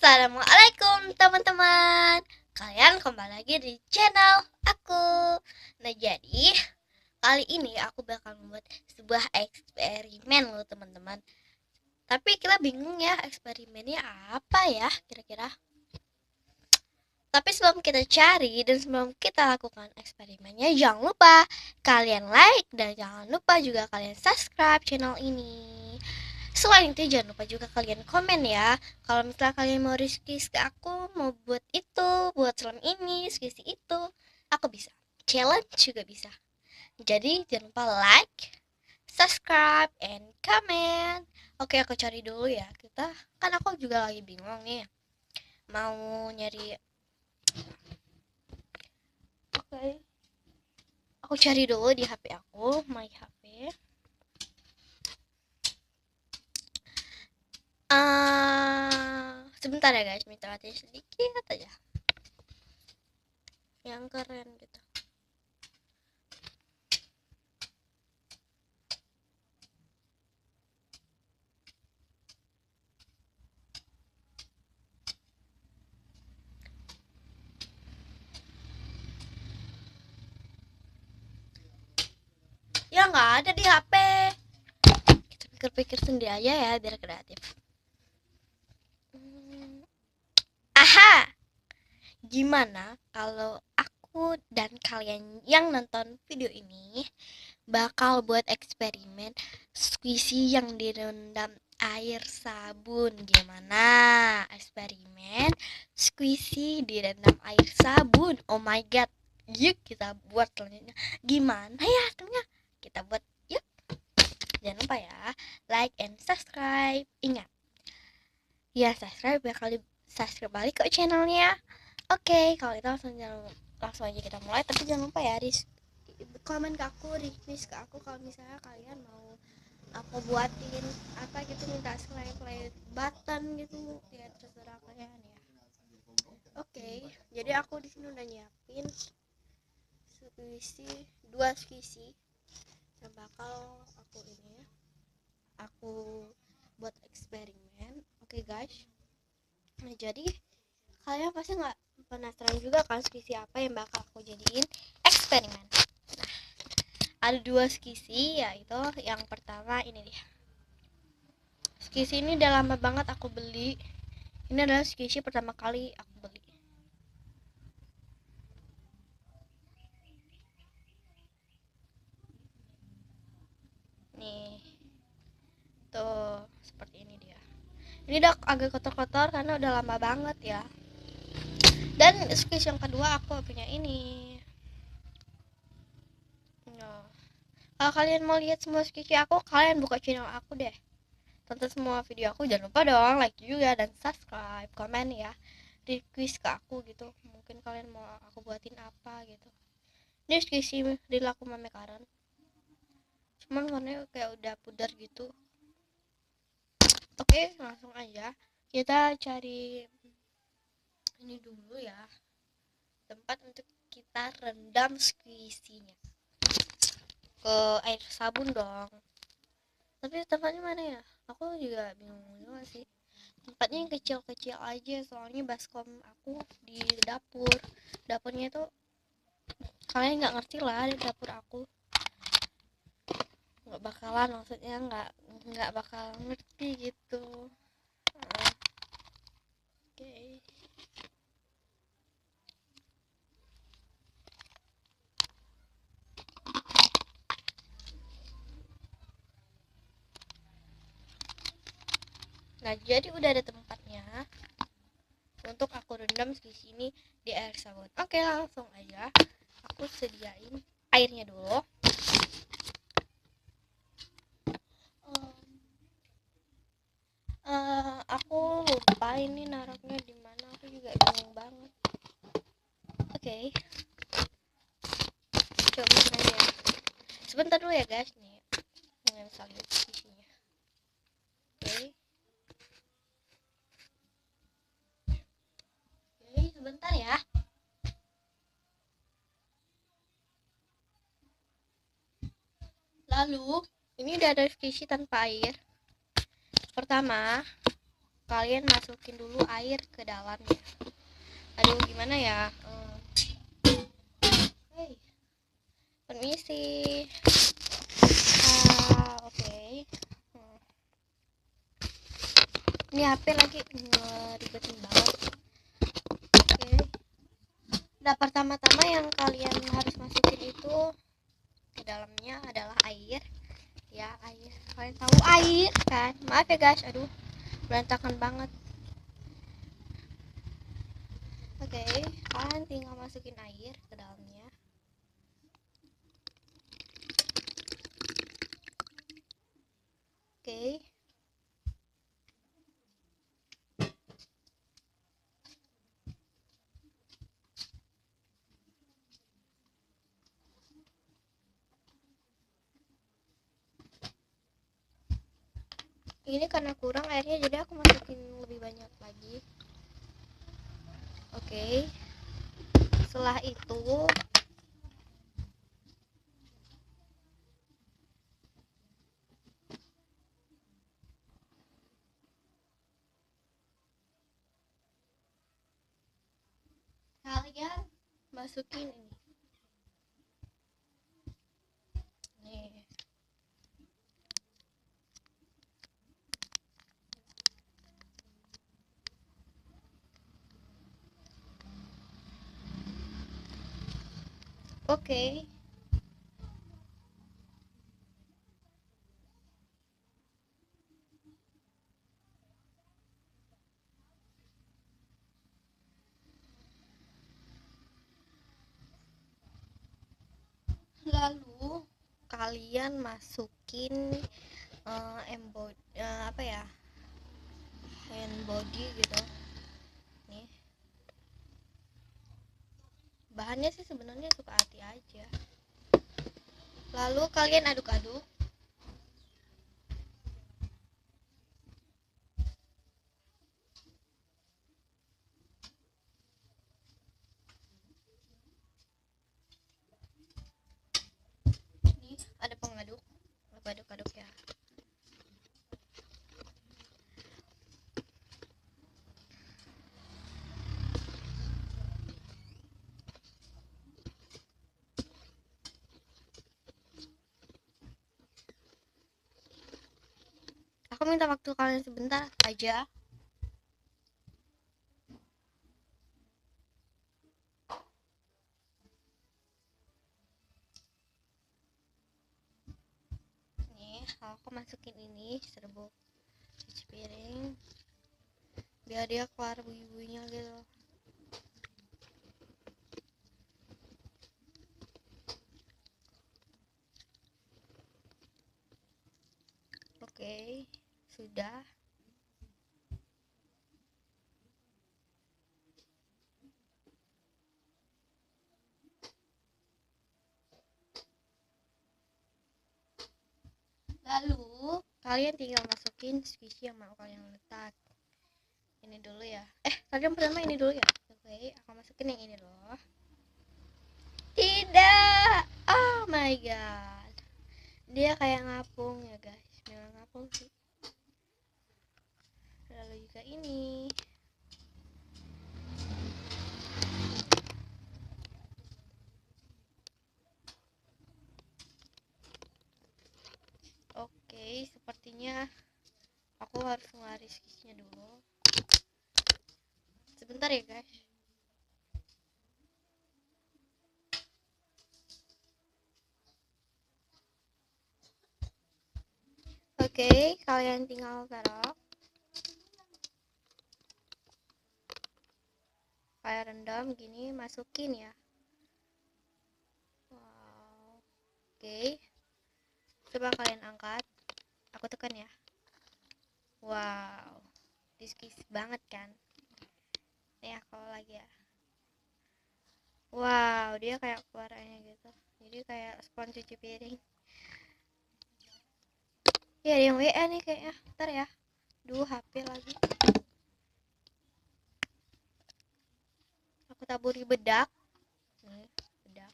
Assalamualaikum teman-teman. Kalian kembali lagi di channel aku. Nah, jadi kali ini aku bakal membuat sebuah eksperimen loh teman-teman. Tapi kita bingung ya eksperimennya apa ya kira-kira. Tapi sebelum kita cari dan sebelum kita lakukan eksperimennya, jangan lupa kalian like dan jangan lupa juga kalian subscribe channel ini. Selain itu jangan lupa juga kalian komen ya. Kalau misalnya kalian mau request ke aku, mau buat itu, buat slime ini, skripsi itu, aku bisa. Challenge juga bisa. Jadi jangan lupa like, subscribe, and comment. Oke, aku cari dulu ya. Kan aku juga lagi bingung nih. Mau nyari. Oke. Aku cari dulu di HP aku, my HP. Sebentar ya guys, minta hati sedikit aja. Yang keren gitu. Ya nggak ada di HP. Kita pikir-pikir sendiri aja ya biar kreatif. Aha, gimana kalau aku dan kalian yang nonton video ini bakal buat eksperimen squishy yang direndam air sabun? Gimana eksperimen squishy direndam air sabun? Oh my god, yuk kita buat selanjutnya. Gimana ya hasilnya? Kita buat yuk. Jangan lupa ya like and subscribe. Ingat ya, subscribe ya, kali subscribe balik ke channelnya. Oke, kalau itu langsung aja kita mulai. Tapi jangan lupa ya komen ke aku, request ke aku kalau misalnya kalian mau aku buatin apa gitu, minta play button gitu ya, terserah kalian ya. Oke, jadi aku di sini udah nyiapin dua squishy yang bakal aku buat eksperimen. Oke guys, nah jadi kalian pasti nggak penasaran juga kan skisi apa yang bakal aku jadiin eksperimen. Nah, ada dua skisi, yaitu yang pertama ini dia. Skisi ini udah lama banget aku beli. Ini adalah skisi pertama kali aku beli. Nih, tuh seperti ini dia. Ini udah agak kotor-kotor karena udah lama banget ya. Dan skisi yang kedua aku punya ini. Nah, kalau kalian mau lihat semua skisi aku, kalian buka channel aku deh. Tonton semua video aku, jangan lupa dong like juga dan subscribe, komen ya, request ke aku gitu, mungkin kalian mau aku buatin apa gitu. Ini skisi dilaku mame Karen, cuman warnanya kayak udah pudar gitu. Oke, langsung aja kita cari ini dulu ya, tempat untuk kita rendam skisinya ke air sabun dong. Tapi tempatnya mana ya, aku juga bingung juga sih. Tempatnya yang kecil-kecil aja, soalnya baskom aku di dapurnya itu kalian nggak ngerti lah, di dapur aku nggak bakalan, maksudnya nggak bakal ngerti gitu. Oke. Nah, jadi udah ada tempatnya untuk aku rendam di sini di air sabun. Oke, langsung aja aku sediain airnya dulu. Aku lupa ini naruhnya di mana, aku juga bingung banget. Oke, coba aja ya. Sebentar dulu ya guys, nih dengan salin isinya. Oke. Oke, sebentar ya. Lalu ini udah ada skisi tanpa air. Pertama, kalian masukin dulu air ke dalamnya. Aduh, gimana ya? Hey, permisi. Oke. Ini HP lagi ribetin banget. Oke. Nah, pertama-tama yang kalian harus masukin itu ke dalamnya adalah air. Ya, air. Kalian tahu air kan? Maaf ya guys, aduh, berantakan banget. Oke, kalian tinggal masukin air ke dalamnya. Oke. Ini karena kurang airnya, jadi aku masukin lebih banyak lagi. Oke. Setelah itu kalian masukin ini. Nih. Oke. Lalu kalian masukin apa ya? Hand body gitu. Nih. Bahannya sih sebenarnya suka hati aja. Lalu kalian aduk-aduk. Nih, ada pengaduk. Aduk-aduk ya. Aku minta waktu kalian sebentar aja. Nih, aku masukin ini serbuk cuci piring biar dia keluar bui-buinya gitu. Oke, sudah. Lalu kalian tinggal masukin squishy yang mau kalian letak. Ini dulu ya. Kalian pertama ini dulu ya. Oke, aku masukin yang ini loh. Tidak. Oh my god. Dia kayak ngapung ya guys. Memang ngapung sih. Lalu juga ini. Oke, sepertinya aku harus ngeluarin squishy-nya dulu. Sebentar ya guys. Oke, kalian tinggal taruh. Kayak rendam gini, masukin ya. Wow. Oke. Coba kalian angkat. Aku tekan ya. Wow. Diskis banget kan? Nih aku lagi ya. Wow, dia kayak keluarannya gitu. Jadi kayak spons cuci piring. Ya, ada yang WA nih kayaknya. Ntar ya. Duh, HP lagi. Aku taburi bedak. Nih, bedak.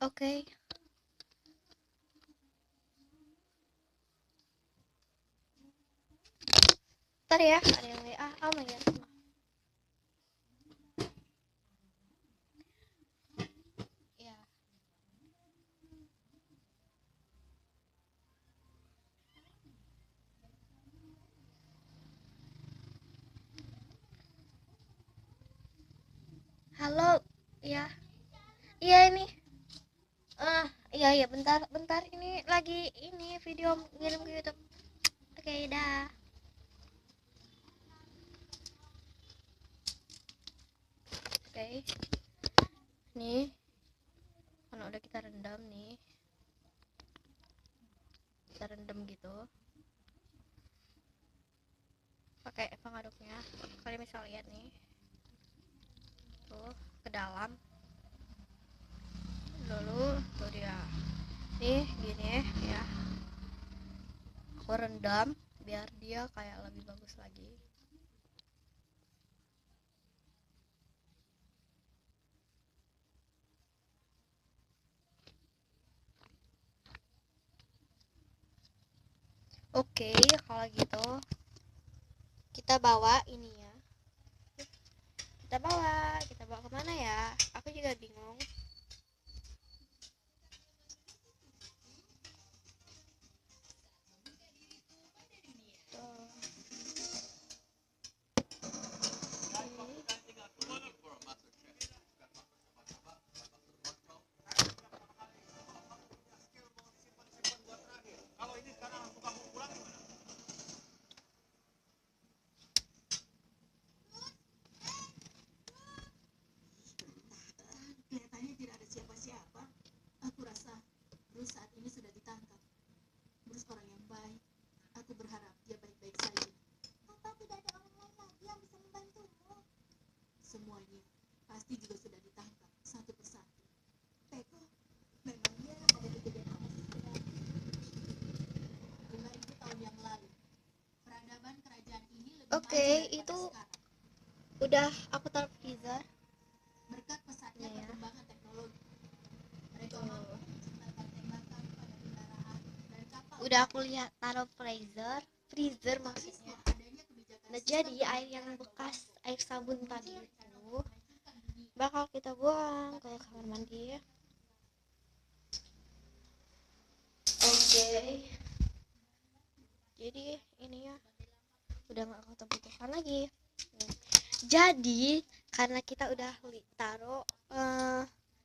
Oke. Ntar ya, ada yang WA. Oh my god. Ya. Halo. Ya. Iya ini. Iya iya bentar bentar ini lagi ini video ngirim ke YouTube. Oke, dah. Oke. Nih. Karena udah kita rendam nih. Kita rendam gitu. Pakai pengaduknya. Kalian bisa lihat nih. Tuh, ke dalam. Lalu tuh dia. Nih, gini ya. Aku rendam biar dia kayak lebih bagus lagi. Oke, kalau gitu kita bawa ini ya. Kita bawa kemana ya? Aku juga bingung. Kelihatannya tidak ada siapa-siapa. Aku rasa Bruce saat ini sudah ditangkap. Bruce orang yang baik. Aku berharap dia baik-baik saja. Apa tidak ada orang lain lagi yang bisa membantumu? Semuanya pasti juga sudah ditangkap satu persatu. Peko, memangnya ada kejadian apa sih sebenarnya? 5.000 tahun yang lalu, peradaban kerajaan ini lebih maju Oke, daripada itu sekarang. udah aku taruh freezer. Berkat pesatnya Nih ya. perkembangan teknologi, mereka mampu menciptakan tembakan pada kendaraan dan kapal. Udah aku lihat taruh freezer maksudnya. Adanya kebijakan Nah, jadi air yang bekas air sabun tadi itu bakal kita buang ke kamar mandi. Oke. Jadi ini ya udah nggak kita butuhkan lagi. Jadi karena kita udah taruh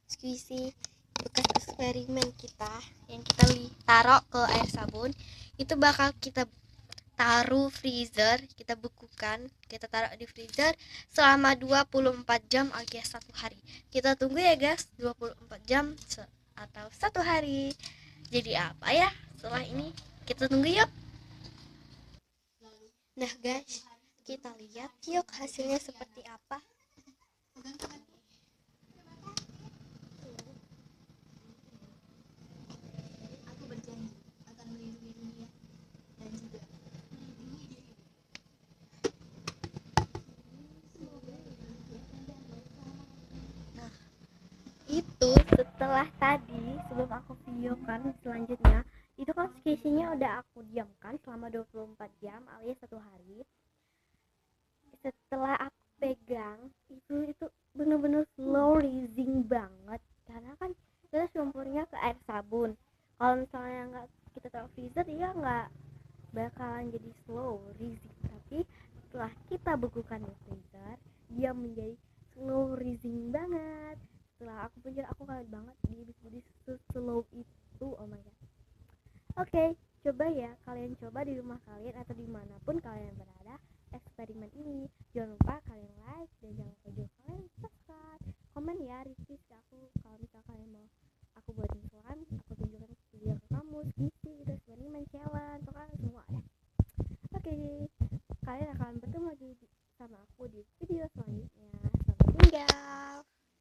squishy bekas eksperimen kita yang kita taruh ke air sabun, itu bakal kita taruh freezer, kita bukukan, kita taruh di freezer selama 24 jam alias 1 hari. Kita tunggu ya guys, 24 jam atau 1 hari. Jadi apa ya setelah ini? Kita tunggu yuk. Nah guys, kita lihat yuk hasilnya seperti apa. Aku berjanji akan melindungi dunia dan juga melindungi dirimu. Nah, itu setelah tadi sebelum aku videokan selanjutnya, itu kan skisinya udah aku diamkan selama 24 jam alias 1 hari. Setelah aku pegang itu bener-bener slow rising banget karena kan kita campurnya ke air sabun. Kalau misalnya nggak kita taruh freezer, ya nggak bakalan jadi slow rising, tapi setelah kita bekukan di freezer dia menjadi slow rising banget. Setelah aku pikir, aku kaget banget dia bisa jadi slow itu. Oh my god. Oke, coba ya kalian coba di rumah kalian atau dimanapun kalian berada eksperimen ini. Jangan lupa kalian like dan jangan lupa juga kalian subscribe, komen ya, request ke aku kalau misalkan kalian mau aku buatin slime, aku tunjukkan video ke kamu.